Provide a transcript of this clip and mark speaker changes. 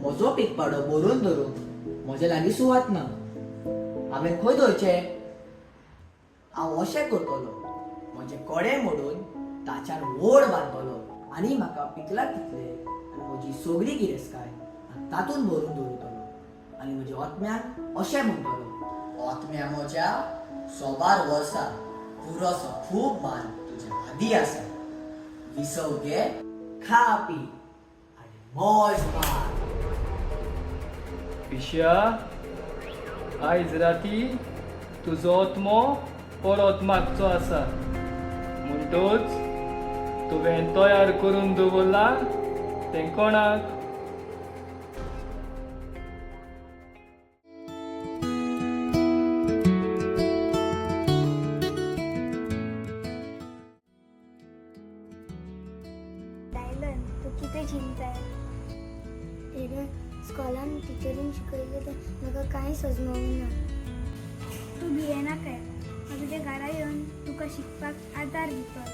Speaker 1: म्हजो पिकपाडो बरोवन धरूंक म्हजे लागीं सुवात ना. हांवें खंय धरचें? हांव अशें करतलो, म्हजे कडे मोडून ताच्यार व्हड बांदतलो आनी म्हाका पिकला तितले आनी म्हजी सगळी गिरेस्तकाय तातूंत भरून दवरतलो आनी म्हज्या ओतम्यांक अशें म्हणटलो, ओतम्या म्हज्या सोबार वर्सा पुरोसो खूब मान तुज्या आदी आसा. विसव घे, खा पी आनी मौज मार.
Speaker 2: पिश्या, आयज राती तुजो ओतमो परत मागचो आसा. म्हणटूच तुवें तयार करून दवरला तें कोणाक?
Speaker 3: डायलन, तू कितें चिंताय? स्कॉलान टिचरीन शिकयलें तें म्हाका कांय सजमोंक ना. तूं भियेना काय? हांव तुज्या घरा येवन तुका शिकपाक आदार दितलो.